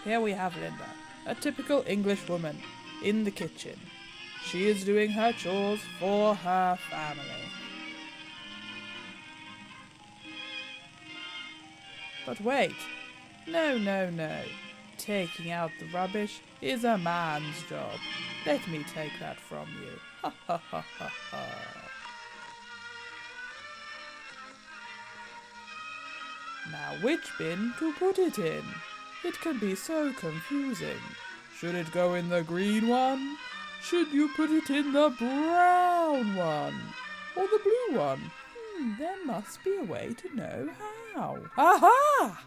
here we have Linda, a typical English woman, in the kitchen. She is doing her chores for her family. But wait, no. Taking out the rubbish is a man's job. Let me take that from you. Ha ha ha ha ha. Now which bin to put it in? It can be so confusing. Should it go in the green one? Should you put it in the brown one? Or the blue one? There must be a way to know how. Aha!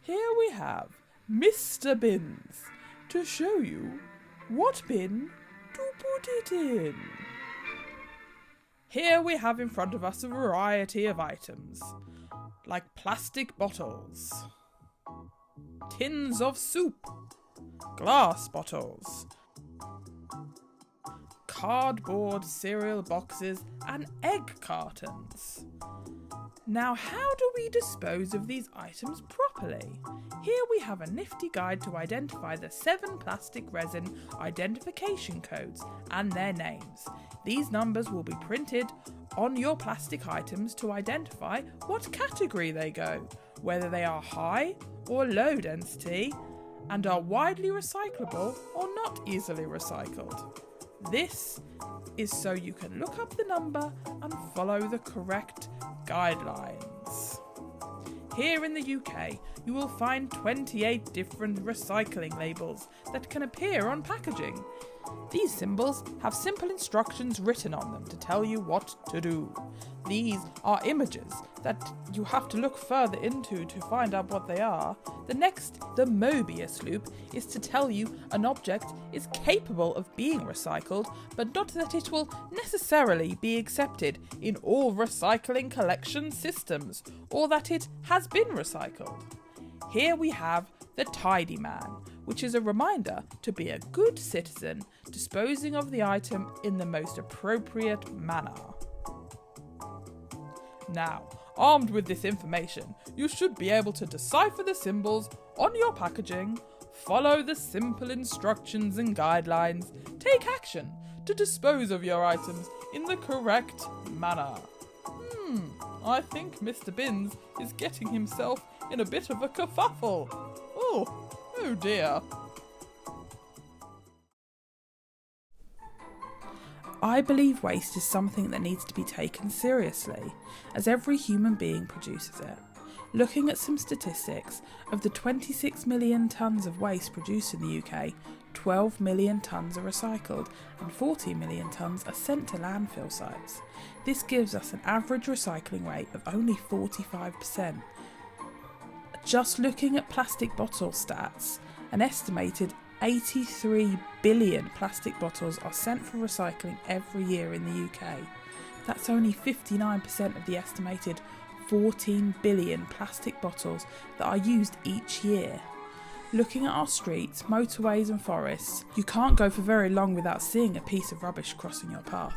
Here we have Mr. Bins to show you what bin to put it in. Here we have in front of us a variety of items, like plastic bottles, tins of soup, glass bottles, cardboard cereal boxes and egg cartons. Now, how do we dispose of these items properly? Here we have a nifty guide to identify the 7 plastic resin identification codes and their names. These numbers will be printed on your plastic items to identify what category they go, whether they are high or low density, and are widely recyclable or not easily recycled. This is so you can look up the number and follow the correct guidelines. Here in the UK, you will find 28 different recycling labels that can appear on packaging. These symbols have simple instructions written on them to tell you what to do. These are images that you have to look further into to find out what they are. The Mobius loop, is to tell you an object is capable of being recycled, but not that it will necessarily be accepted in all recycling collection systems, or that it has been recycled. Here we have the Tidy Man, which is a reminder to be a good citizen, disposing of the item in the most appropriate manner. Now, armed with this information, you should be able to decipher the symbols on your packaging, follow the simple instructions and guidelines, take action to dispose of your items in the correct manner. I think Mr. Bins is getting himself in a bit of a kerfuffle. Oh dear. I believe waste is something that needs to be taken seriously, as every human being produces it. Looking at some statistics, of the 26 million tonnes of waste produced in the UK, 12 million tonnes are recycled and 40 million tonnes are sent to landfill sites. This gives us an average recycling rate of only 45%. Just looking at plastic bottle stats, an estimated 83 billion plastic bottles are sent for recycling every year in the UK. That's only 59% of the estimated 14 billion plastic bottles that are used each year. Looking at our streets, motorways and forests, you can't go for very long without seeing a piece of rubbish crossing your path.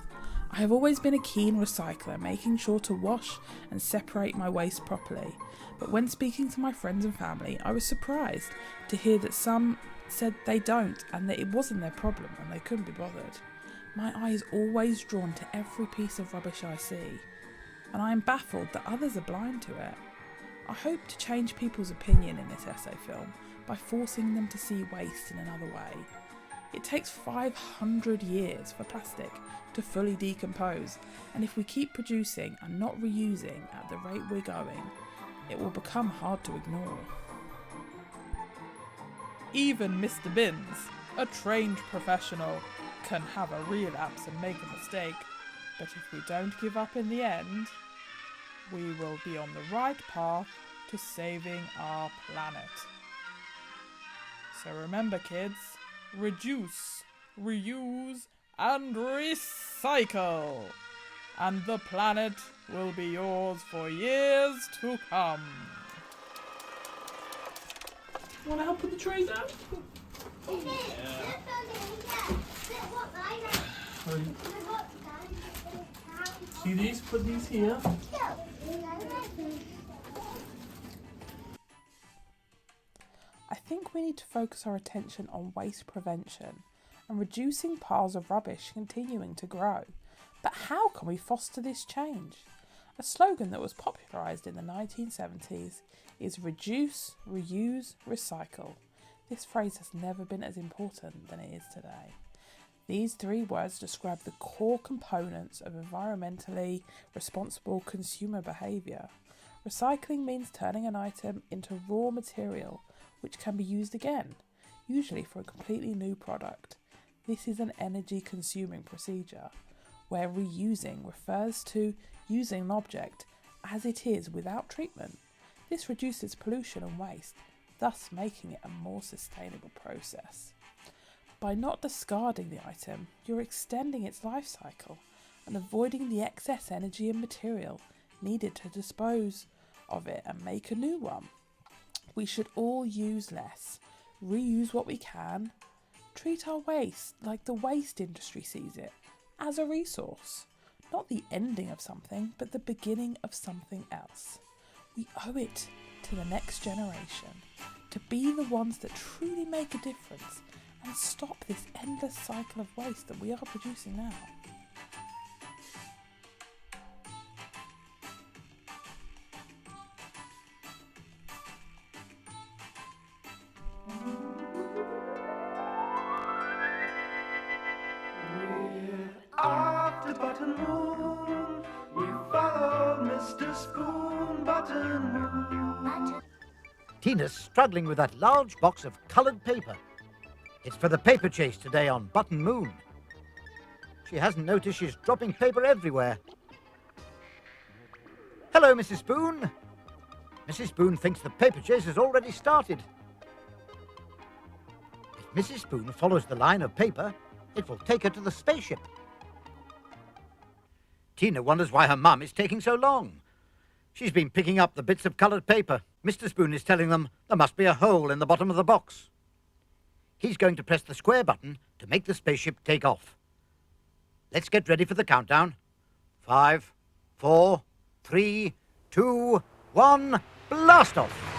I have always been a keen recycler, making sure to wash and separate my waste properly. But when speaking to my friends and family, I was surprised to hear that some said they don't and that it wasn't their problem and they couldn't be bothered. My eye is always drawn to every piece of rubbish I see, and I am baffled that others are blind to it. I hope to change people's opinion in this essay film by forcing them to see waste in another way. It takes 500 years for plastic to fully decompose, and if we keep producing and not reusing at the rate we're going, it will become hard to ignore. Even Mr. Bins, a trained professional, can have a relapse and make a mistake, but if we don't give up in the end, we will be on the right path to saving our planet. So remember, kids, reduce, reuse, and recycle, and the planet will be yours for years to come. Want to help with the trays out? See these? Put these here. I think we need to focus our attention on waste prevention and reducing piles of rubbish continuing to grow. But how can we foster this change? A slogan that was popularised in the 1970s is reduce, reuse, recycle. This phrase has never been as important than it is today. These three words describe the core components of environmentally responsible consumer behaviour. Recycling means turning an item into raw material which can be used again, usually for a completely new product. This is an energy-consuming procedure, where reusing refers to using an object as it is without treatment. This reduces pollution and waste, thus making it a more sustainable process. By not discarding the item, you're extending its life cycle and avoiding the excess energy and material needed to dispose of it and make a new one. We should all use less, reuse what we can, treat our waste like the waste industry sees it, as a resource, not the ending of something, but the beginning of something else. We owe it to the next generation to be the ones that truly make a difference and stop this endless cycle of waste that we are producing now. Off to Button Moon, we follow Mr. Spoon, Button Moon. Tina's struggling with that large box of coloured paper. It's for the paper chase today on Button Moon. She hasn't noticed she's dropping paper everywhere. Hello, Mrs. Spoon. Mrs. Spoon thinks the paper chase has already started. If Mrs. Spoon follows the line of paper, it will take her to the spaceship. Tina wonders why her mum is taking so long. She's been picking up the bits of coloured paper. Mr. Spoon is telling them there must be a hole in the bottom of the box. He's going to press the square button to make the spaceship take off. Let's get ready for the countdown. 5, 4, 3, 2, 1, blast off!